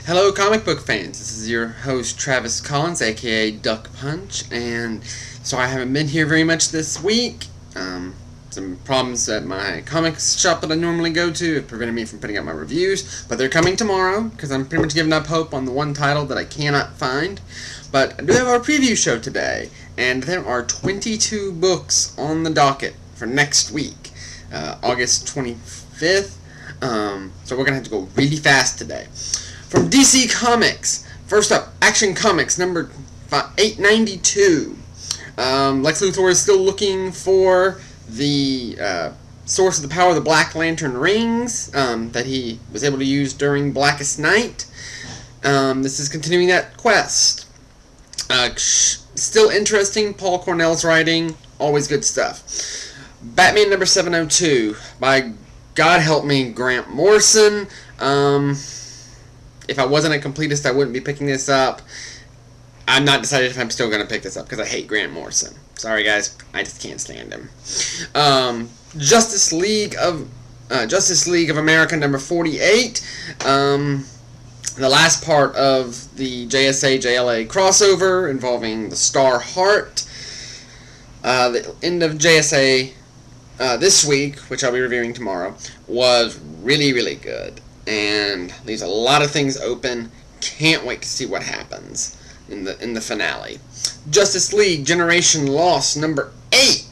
Hello comic book fans, this is your host Travis Collins, aka Duck Punch, and so I haven't been here very much this week. Some problems at my comics shop that I normally go to have prevented me from putting out my reviews, but they're coming tomorrow, because I'm pretty much giving up hope on the one title that I cannot find. But I do have our preview show today, and there are 22 books on the docket for next week, August 25th, so we're going to have to go really fast today. From DC Comics, first up, Action Comics number 892. Lex Luthor is still looking for the source of the power of the Black Lantern rings that he was able to use during Blackest Night. This is continuing that quest. Still interesting. Paul Cornell's writing, always good stuff. Batman number 702 by, God help me, Grant Morrison. If I wasn't a completist, I wouldn't be picking this up. I'm not decided if I'm still going to pick this up because I hate Grant Morrison. Sorry, guys. I just can't stand him. Justice League of America number 48. The last part of the JSA-JLA crossover involving the Star Heart. The end of JSA this week, which I'll be reviewing tomorrow, was really, really good. And leaves a lot of things open. Can't wait to see what happens in the finale. Justice League Generation Lost number 8.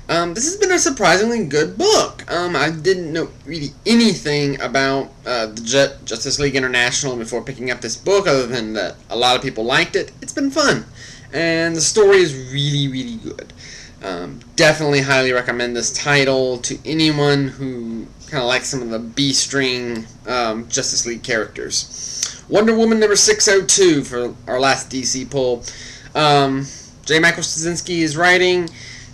This has been a surprisingly good book. I didn't know really anything about the Justice League International before picking up this book, other than that a lot of people liked it. It's been fun, and the story is really, really good. Definitely highly recommend this title to anyone who kind of likes some of the B-string Justice League characters. Wonder Woman number 602 for our last DC pull. J. Michael Straczynski is writing.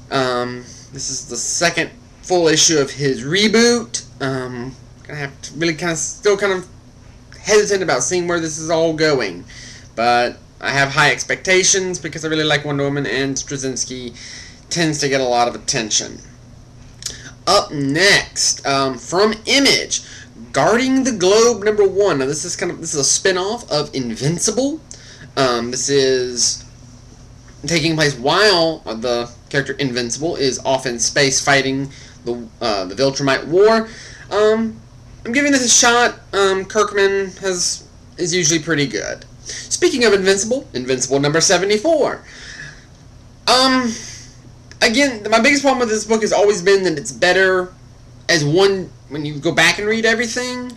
This is the second full issue of his reboot. Gonna have to really still kind of hesitant about seeing where this is all going, but I have high expectations because I really like Wonder Woman, and Straczynski tends to get a lot of attention. Up next, from Image, Guarding the Globe number 1. Now this is a spin-off of Invincible. This is taking place while the character Invincible is off in space fighting the Viltrumite War. I'm giving this a shot. Kirkman is usually pretty good. Speaking of Invincible number 74. Again, my biggest problem with this book has always been that it's better as one when you go back and read everything,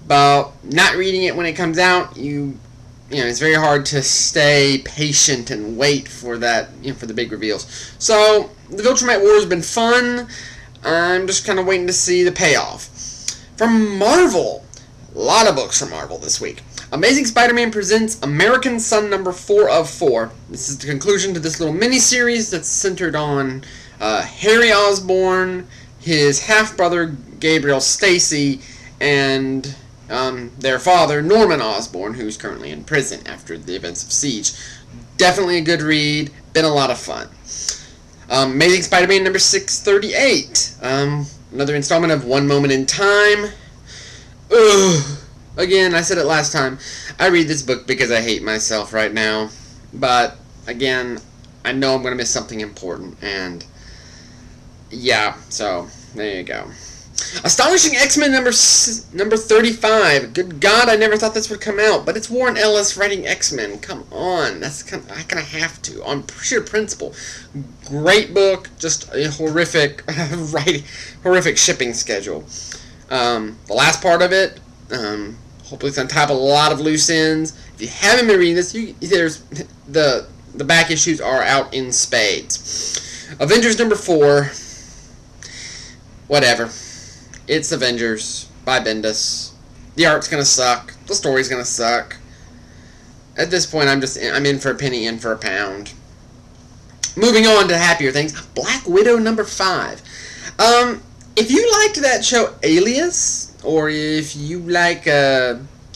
but not reading it when it comes out, it's very hard to stay patient and wait for that, for the big reveals. So the Viltrumite War has been fun. I'm just kind of waiting to see the payoff. From Marvel, a lot of books from Marvel this week. Amazing Spider-Man presents American Son number 4 of 4. This is the conclusion to this little mini-series that's centered on Harry Osborn, his half-brother Gabriel Stacy, and their father Norman Osborn, who's currently in prison after the events of Siege. Definitely a good read. Been a lot of fun. Amazing Spider-Man number 638. Another installment of One Moment in Time. Ugh. Again, I said it last time, I read this book because I hate myself right now, but again, I know I'm going to miss something important, and yeah, so there you go. Astonishing X-Men number 35. Good God, I never thought this would come out, but it's Warren Ellis writing X-Men. Come on, I kind of have to, on sheer principle. Great book, just a horrific horrific shipping schedule. The last part of it, hopefully it's on top of a lot of loose ends. If you haven't been reading this, there's the back issues are out in spades. Avengers number 4. Whatever. It's Avengers by Bendis. The art's gonna suck. The story's gonna suck. At this point, I'm in for a penny, in for a pound. Moving on to happier things. Black Widow number 5. If you liked that show Alias, or if you like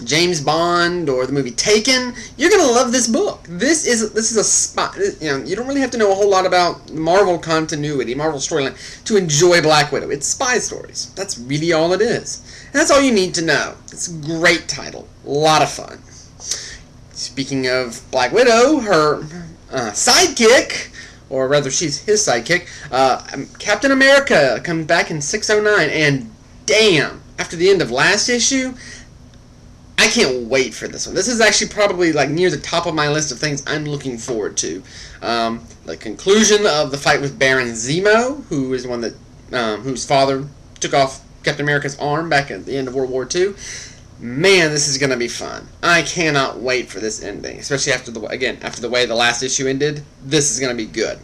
James Bond or the movie Taken, you're gonna love this book. This is a spot. You don't really have to know a whole lot about Marvel continuity, Marvel storyline to enjoy Black Widow. It's spy stories. That's really all it is. And that's all you need to know. It's a great title. A lot of fun. speaking of Black Widow, her sidekick, or rather she's his sidekick, Captain America comes back in 609, and damn, after the end of last issue, I can't wait for this one. This is actually probably like near the top of my list of things I'm looking forward to. The conclusion of the fight with Baron Zemo, who is one that whose father took off Captain America's arm back at the end of World War II. Man, this is going to be fun. I cannot wait for this ending, especially after the way the last issue ended. This is going to be good.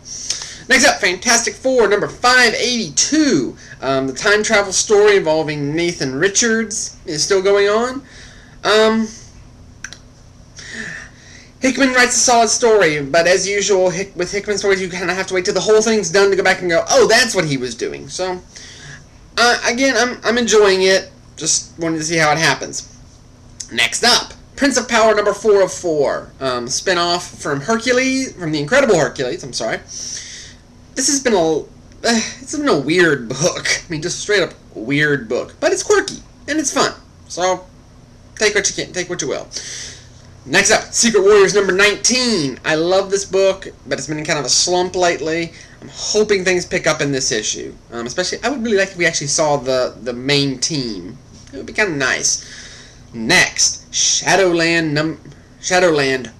Next up, Fantastic Four, number 582. The time travel story involving Nathan Richards is still going on. Hickman writes a solid story, but as usual, with Hickman stories, you kind of have to wait till the whole thing's done to go back and go, oh, that's what he was doing. So, again, I'm enjoying it. Just wanted to see how it happens. Next up, Prince of Power number 404, spin-off from the Incredible Hercules. I'm sorry. This has been it's been a weird book. I mean, just straight up weird book, but it's quirky and it's fun. So, take what you will. Next up, Secret Warriors number 19. I love this book, but it's been in kind of a slump lately. I'm hoping things pick up in this issue. Especially, I would really like if we actually saw the main team. It would be kind of nice. Next, Shadowland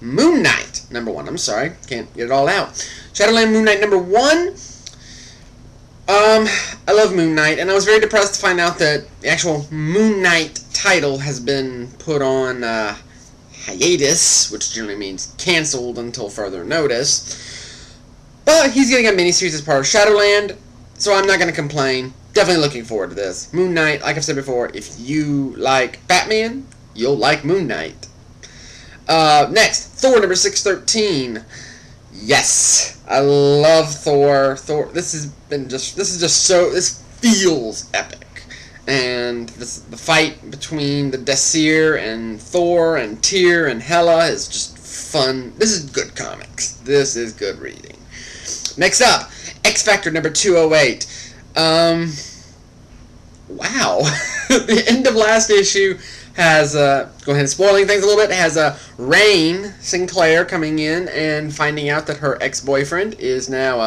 Moon Knight number 1. I'm sorry, can't get it all out. Shadowland Moon Knight number 1. I love Moon Knight, and I was very depressed to find out that the actual Moon Knight title has been put on hiatus, which generally means canceled until further notice. But he's getting a miniseries as part of Shadowland, so I'm not going to complain. Definitely looking forward to this. Moon Knight, like I've said before, if you like Batman, you'll like Moon Knight. Next, Thor number 613. Yes, I love Thor. This feels epic. And the fight between the Desir and Thor and Tyr and Hela is just fun. This is good comics. This is good reading. Next up, X Factor number 208. Wow. The end of last issue has, go ahead and spoiling things a little bit, has Rain Sinclair coming in and finding out that her ex-boyfriend is now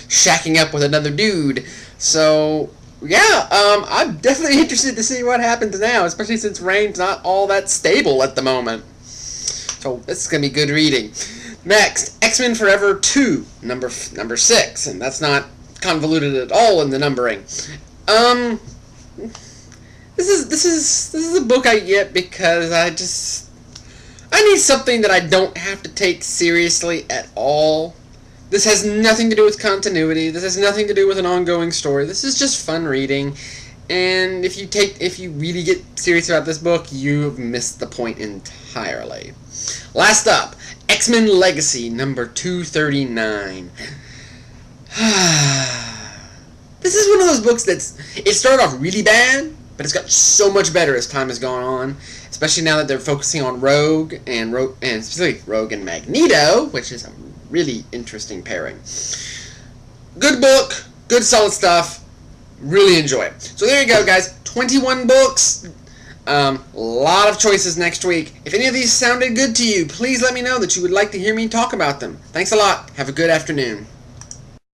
shacking up with another dude. So, yeah, I'm definitely interested to see what happens now, especially since Rain's not all that stable at the moment. So, this is going to be good reading. Next, X-Men Forever 2, number 6, and that's not convoluted at all in the numbering. This is a book I get because I need something that I don't have to take seriously at all. This has nothing to do with continuity. This has nothing to do with an ongoing story. This is just fun reading. And if you really get serious about this book, you've missed the point entirely. Last up, X-Men Legacy number 239. This is one of those books it started off really bad, but it's got so much better as time has gone on, especially now that they're focusing on Rogue and specifically Rogue and Magneto, which is a really interesting pairing. Good book, good solid stuff, really enjoy it. So there you go, guys, 21 books, a lot of choices next week. If any of these sounded good to you, please let me know that you would like to hear me talk about them. Thanks a lot, have a good afternoon.